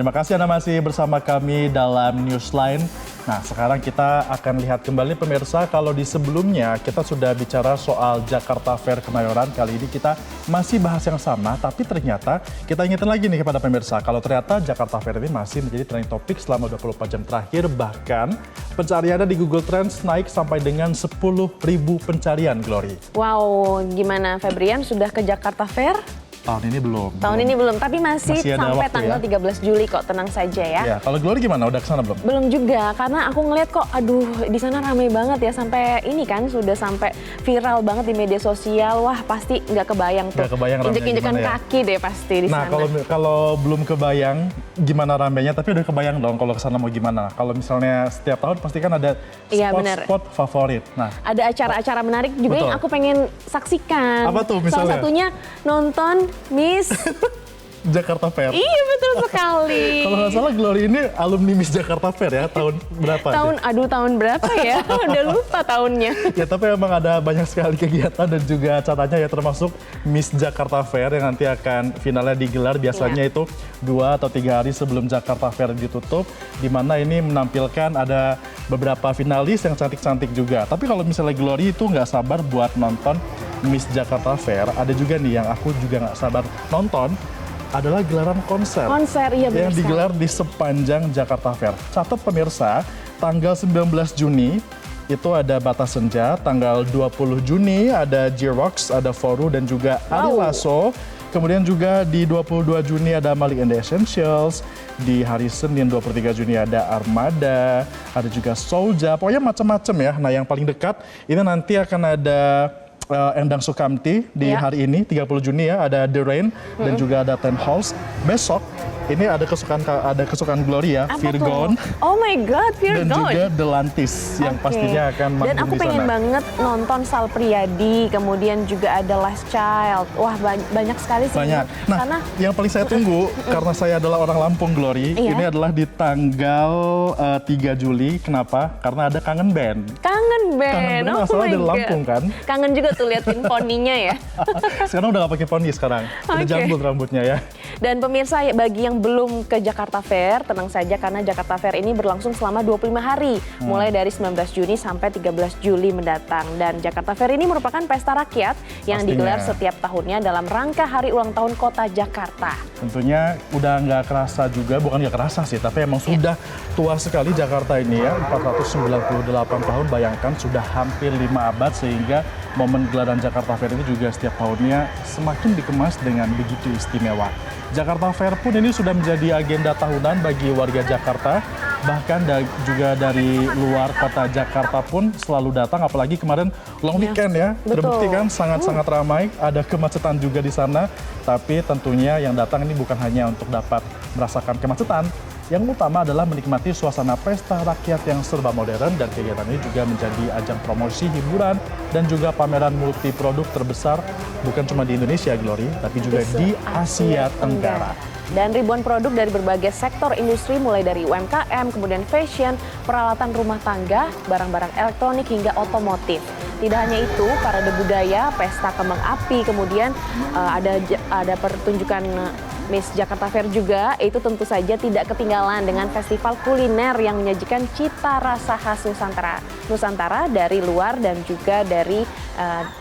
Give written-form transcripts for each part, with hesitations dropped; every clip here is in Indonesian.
Terima kasih Anda masih bersama kami dalam Newsline. Nah, sekarang kita akan lihat kembali pemirsa, kalau di sebelumnya kita sudah bicara soal Jakarta Fair Kemayoran, kali ini kita masih bahas yang sama, tapi ternyata kita ingetin lagi nih kepada pemirsa, kalau ternyata Jakarta Fair ini masih menjadi trending topik selama 24 jam terakhir, bahkan pencariannya di Google Trends naik sampai dengan 10.000 pencarian, Glory. Wow, gimana Febrian, sudah ke Jakarta Fair? Tahun ini belum. Tahun ini belum, tapi masih sampai tanggal 13 Juli kok, tenang saja ya. Ya, kalau Glory gimana? Udah kesana belum? Belum juga, karena aku ngeliat kok, aduh di sana ramai banget ya, sampai ini kan sudah sampai viral banget di media sosial. Wah, pasti nggak kebayang tuh. Nggak kebayang ramenya Injek-injekan gimana ya? kaki deh pasti di Nah, sana. kalau belum kebayang gimana ramenya, tapi udah kebayang dong kalau kesana mau gimana. Kalau misalnya setiap tahun pasti kan ada Iya, bener. spot favorit. Nah, Ada acara-acara menarik juga yang aku pengen saksikan. Apa tuh misalnya? Salah satunya nonton Miss. Jakarta Fair. Iya, betul sekali. Kalau nggak salah Glory ini alumni Miss Jakarta Fair ya, tahun berapa? Tahun berapa ya? Udah lupa tahunnya. Ya, tapi emang ada banyak sekali kegiatan dan juga acaranya ya, termasuk Miss Jakarta Fair yang nanti akan finalnya digelar biasanya itu 2 atau 3 hari sebelum Jakarta Fair ditutup, di mana ini menampilkan ada beberapa finalis yang cantik-cantik juga. Tapi kalau misalnya Glory itu nggak sabar buat nonton Miss Jakarta Fair, ada juga nih yang aku juga nggak sabar nonton, adalah gelaran konser. Konser, iya benar. Yang digelar di sepanjang Jakarta Fair. Catat pemirsa, tanggal 19 Juni itu ada Batas Senja, tanggal 20 Juni ada J-Rocks, ada Foru dan juga Ari Lasso. Kemudian juga di 22 Juni ada Malik and the Essentials, di hari Senin 23 Juni ada Armada, ada juga Soulja, pokoknya macam-macam ya. Nah, yang paling dekat ini nanti akan ada Endang Sukamti di hari ini 30 Juni ya, ada The Rain dan juga ada Ten Halls. Besok ini ada kesukaan Glory ya, Virgon. Oh my God, Virgon. Dan juga Delantis yang pastinya akan manggung di sana. Dan aku pengen banget nonton Sal Priadi, kemudian juga ada Last Child. Wah, banyak sekali sih. Banyak. Nah, yang paling saya tunggu karena saya adalah orang Lampung, Glory, ini adalah di tanggal 3 Juli. Kenapa? Karena ada Kangen Band. Kangen Band. Oh my God. dari Lampung kan. Kangen juga tuh liatin poninya ya. Sekarang udah gak pakai poni sekarang. Udah jambul rambutnya ya. Dan pemirsa, bagi yang belum ke Jakarta Fair, tenang saja karena Jakarta Fair ini berlangsung selama 25 hari. Mulai dari 19 Juni sampai 13 Juli mendatang. Dan Jakarta Fair ini merupakan pesta rakyat yang digelar setiap tahunnya dalam rangka hari ulang tahun Kota Jakarta. Tentunya udah nggak kerasa juga, bukan nggak kerasa sih, tapi emang sudah tua sekali Jakarta ini ya. 498 tahun, bayangkan sudah hampir 5 abad, sehingga momen gelaran Jakarta Fair ini juga setiap tahunnya semakin dikemas dengan begitu istimewa. Jakarta Fair pun ini sudah menjadi agenda tahunan bagi warga Jakarta, bahkan juga dari luar kota Jakarta pun selalu datang, apalagi kemarin long weekend ya. Terbukti kan sangat-sangat ramai, ada kemacetan juga di sana, tapi tentunya yang datang ini bukan hanya untuk dapat merasakan kemacetan. Yang utama adalah menikmati suasana pesta rakyat yang serba modern, dan kegiatan ini juga menjadi ajang promosi hiburan dan juga pameran multi produk terbesar bukan cuma di Indonesia, Glory, tapi juga di Asia Tenggara. Dan ribuan produk dari berbagai sektor industri, mulai dari UMKM, kemudian fashion, peralatan rumah tangga, barang-barang elektronik hingga otomotif. Tidak hanya itu, parade budaya, pesta kembang api, kemudian ada pertunjukan Miss Jakarta Fair juga, itu tentu saja tidak ketinggalan dengan festival kuliner yang menyajikan cita rasa khas Nusantara dari luar dan juga dari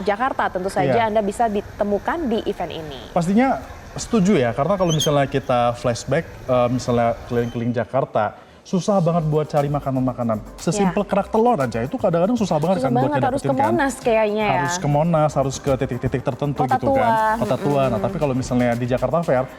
Jakarta. Tentu saja Anda bisa ditemukan di event ini. Pastinya setuju ya, karena kalau misalnya kita flashback, misalnya keliling-keliling Jakarta, susah banget buat cari makanan-makanan. Sesimpel kerak telur aja itu kadang-kadang susah banget kan buat harus ke Monas kayaknya ya. Harus ke Monas, harus ke titik-titik tertentu Kota gitu tua. kan. Kota tua. Nah, tapi kalau misalnya di Jakarta Fair,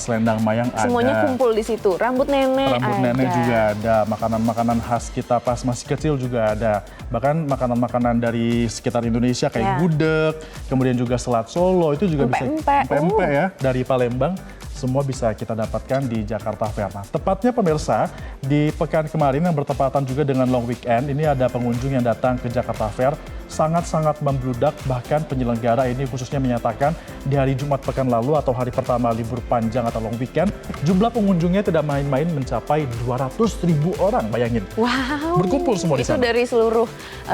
selendang mayang ada. Semuanya kumpul di situ. Rambut nenek juga ada. Makanan-makanan khas kita pas masih kecil juga ada. Bahkan makanan-makanan dari sekitar Indonesia kayak gudeg, kemudian juga selat Solo, itu juga bisa pempek ya dari Palembang. Semua bisa kita dapatkan di Jakarta Fair. Nah, tepatnya pemirsa, di pekan kemarin yang bertepatan juga dengan long weekend, ini ada pengunjung yang datang ke Jakarta Fair sangat-sangat membludak, bahkan penyelenggara ini khususnya menyatakan di hari Jumat pekan lalu atau hari pertama libur panjang atau long weekend, jumlah pengunjungnya tidak main-main mencapai 200.000 orang, bayangin. Wow. Berkumpul semua di Itu sana. dari seluruh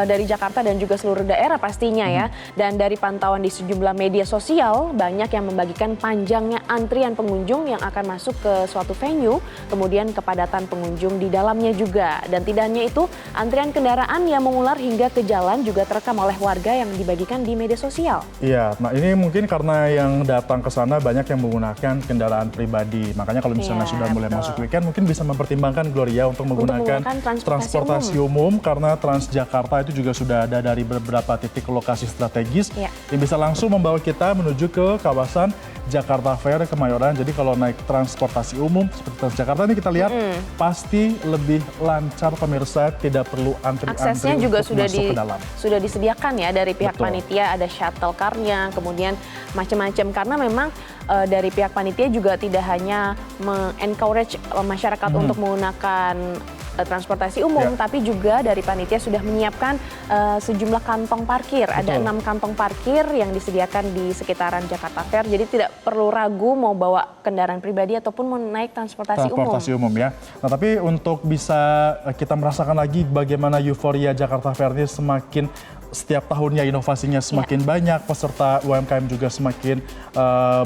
dari Jakarta dan juga seluruh daerah pastinya ya. Dan dari pantauan di sejumlah media sosial, banyak yang membagikan panjangnya antrian pengunjung yang akan masuk ke suatu venue, kemudian kepadatan pengunjung di dalamnya juga. Dan tidak hanya itu, antrian kendaraan yang mengular hingga ke jalan juga terekam oleh warga yang dibagikan di media sosial. Iya, nah ini mungkin karena yang datang ke sana banyak yang menggunakan kendaraan pribadi. Makanya kalau misalnya Iya, sudah mulai betul. masuk weekend, mungkin bisa mempertimbangkan Gloria untuk menggunakan transportasi umum. Karena Transjakarta itu juga sudah ada dari beberapa titik lokasi strategis Iya. yang bisa langsung membawa kita menuju ke kawasan Jakarta Fair Kemayoran. Jadi kalau naik transportasi umum seperti Transjakarta ini kita lihat pasti lebih lancar pemirsa, tidak perlu antri-antri Aksesnya juga untuk masuk ke dalam. sudah disediakan ya dari pihak Betul. panitia, ada shuttle car-nya, kemudian macam-macam. Karena memang dari pihak panitia juga tidak hanya me-encourage masyarakat untuk menggunakan transportasi umum, Ya. tapi juga dari panitia sudah menyiapkan sejumlah kantong parkir. Ada Betul. 6 kantong parkir yang disediakan di sekitaran Jakarta Fair, jadi tidak perlu ragu mau bawa kendaraan pribadi ataupun mau naik Transportasi umum ya. Nah tapi untuk bisa kita merasakan lagi bagaimana euforia Jakarta Fair ini semakin setiap tahunnya inovasinya semakin banyak, peserta UMKM juga semakin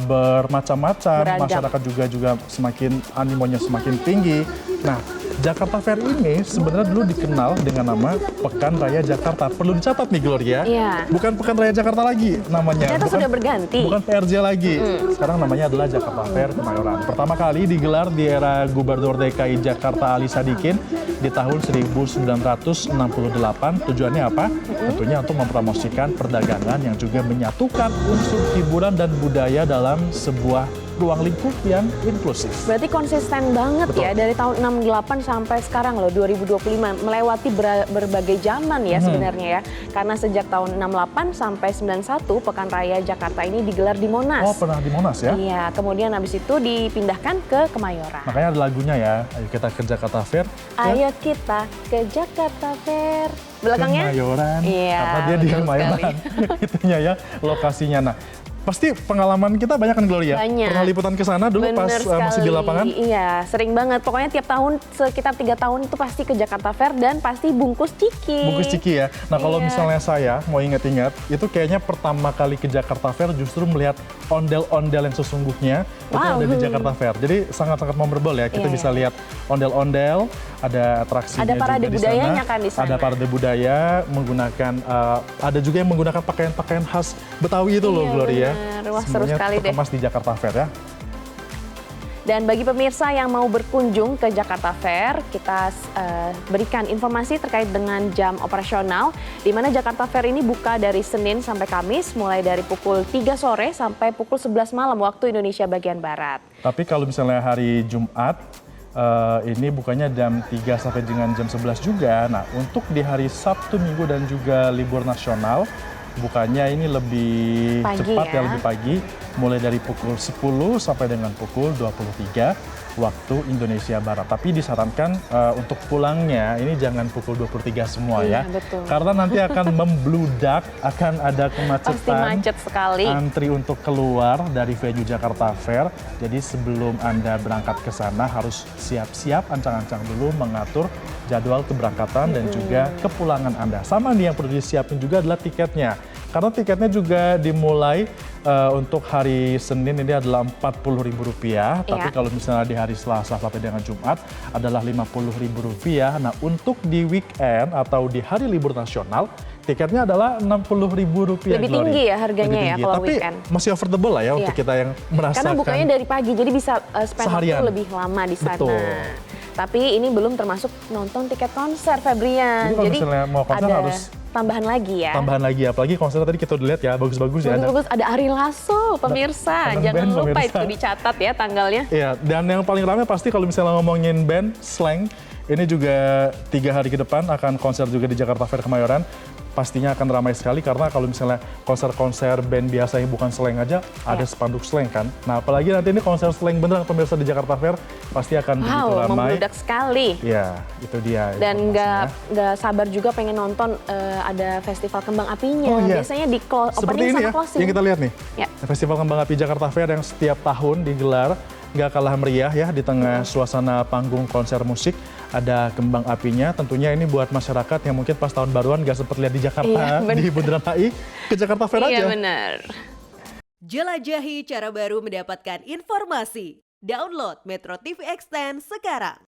bermacam-macam, Beragam. masyarakat juga semakin animonya semakin tinggi. Nah, Jakarta Fair ini sebenarnya dulu dikenal dengan nama Pekan Raya Jakarta. Perlu dicatat nih Gloria, Iya. bukan Pekan Raya Jakarta lagi namanya. Ternyata sudah berganti. Bukan PRJ lagi. Sekarang namanya adalah Jakarta Fair Kemayoran. Pertama kali digelar di era Gubernur DKI Jakarta Ali Sadikin di tahun 1968. Tujuannya apa? Tentunya untuk mempromosikan perdagangan yang juga menyatukan unsur hiburan dan budaya dalam sebuah ruang lingkup yang inklusif. Berarti konsisten banget Betul. ya dari tahun 68 sampai sekarang loh 2025, melewati berbagai zaman ya sebenarnya ya. Karena sejak tahun 68 sampai 91 Pekan Raya Jakarta ini digelar di Monas. Oh, pernah di Monas ya? Iya, kemudian habis itu dipindahkan ke Kemayoran. Makanya ada lagunya ya, ayo kita ke Jakarta Fair. Ayo kita ke Jakarta Fair. Belakangnya? Kemayoran, Iya, karena dia di betul Kemayoran. Itunya ya, lokasinya. Nah, pasti pengalaman kita banyak kan Gloria? Banyak. Pernah liputan ke sana dulu Bener pas masih di sekali. lapangan? Iya, sering banget. Pokoknya tiap tahun sekitar 3 tahun itu pasti ke Jakarta Fair dan pasti bungkus ciki. Bungkus ciki ya. Nah kalau Iya. misalnya saya mau ingat-ingat, itu kayaknya pertama kali ke Jakarta Fair justru melihat ondel-ondel yang sesungguhnya itu Wow. ada di Jakarta Fair. Jadi sangat-sangat memorable ya. Kita Iya, bisa lihat ondel-ondel, ada atraksinya Ada parade juga di budayanya sana. kan di sana. Ada parade budaya menggunakan, ada juga yang menggunakan pakaian-pakaian khas Betawi itu loh Iya, Gloria. bener. Wah, seru Semuanya sekali deh. terkemas di Jakarta Fair ya. Dan bagi pemirsa yang mau berkunjung ke Jakarta Fair, kita berikan informasi terkait dengan jam operasional, di mana Jakarta Fair ini buka dari Senin sampai Kamis, mulai dari pukul 3 sore sampai pukul 11 malam waktu Indonesia bagian Barat. Tapi kalau misalnya hari Jumat, ini bukannya jam 3 sampai dengan jam 11 juga. Nah, untuk di hari Sabtu, Minggu, dan juga libur nasional, bukannya ini lebih Pagi cepat ya, ya. lebih pagi. Mulai dari pukul 10 sampai dengan pukul 23 waktu Indonesia Barat. Tapi disarankan untuk pulangnya ini jangan pukul 23 semua ya. Iya, betul. Karena nanti akan membludak, akan ada Pasti kemacetan. macet sekali. Antri untuk keluar dari venue Jakarta Fair. Jadi sebelum Anda berangkat ke sana harus siap-siap, ancang-ancang dulu mengatur jadwal keberangkatan dan juga kepulangan Anda. Sama nih yang perlu disiapin juga adalah tiketnya. Karena tiketnya juga dimulai untuk hari Senin ini adalah Rp40.000, tapi kalau misalnya di hari Selasa sampai dengan Jumat adalah Rp50.000. Nah, untuk di weekend atau di hari libur nasional, tiketnya adalah Rp60.000. Lebih tinggi ya harganya Lebih ya tinggi. kalau Tapi weekend. masih affordable lah ya untuk Iya. kita yang merasakan. Karena bukanya dari pagi, jadi bisa spend Seharian. waktu lebih lama di sana. Betul. Tapi ini belum termasuk nonton tiket konser, Febrian. Jadi kalau misalnya mau konser ada harus tambahan lagi ya. tambahan lagi, apalagi konser tadi kita udah lihat ya, bagus-bagus ya. Bagus, ada Ari Lasso, pemirsa. Kangen Jangan band, lupa pemirsa. itu dicatat ya tanggalnya. Iya, dan yang paling ramai pasti kalau misalnya ngomongin band, Slang, ini juga 3 hari ke depan akan konser juga di Jakarta Fair Kemayoran. pastinya akan ramai sekali karena kalau misalnya konser-konser band biasa yang bukan slang aja ada spanduk slang kan. Nah apalagi nanti ini konser slang beneran pemirsa di Jakarta Fair pasti akan begitu Wow, ramai. membludak sekali. Ya itu dia. Dan informasinya. nggak sabar juga pengen nonton ada festival kembang apinya. Oh, iya. Biasanya di Seperti opening ini sama ya, closing. yang kita lihat nih. Ya. Festival Kembang Api Jakarta Fair yang setiap tahun digelar nggak kalah meriah ya di tengah suasana panggung konser musik. Ada kembang apinya, tentunya ini buat masyarakat yang mungkin pas tahun baruan nggak sempat lihat di Jakarta, Iya, di Bundaran HI, ke Jakarta Fair Iya aja. benar. Jelajahi cara baru mendapatkan informasi. Download Metro TV Extend sekarang.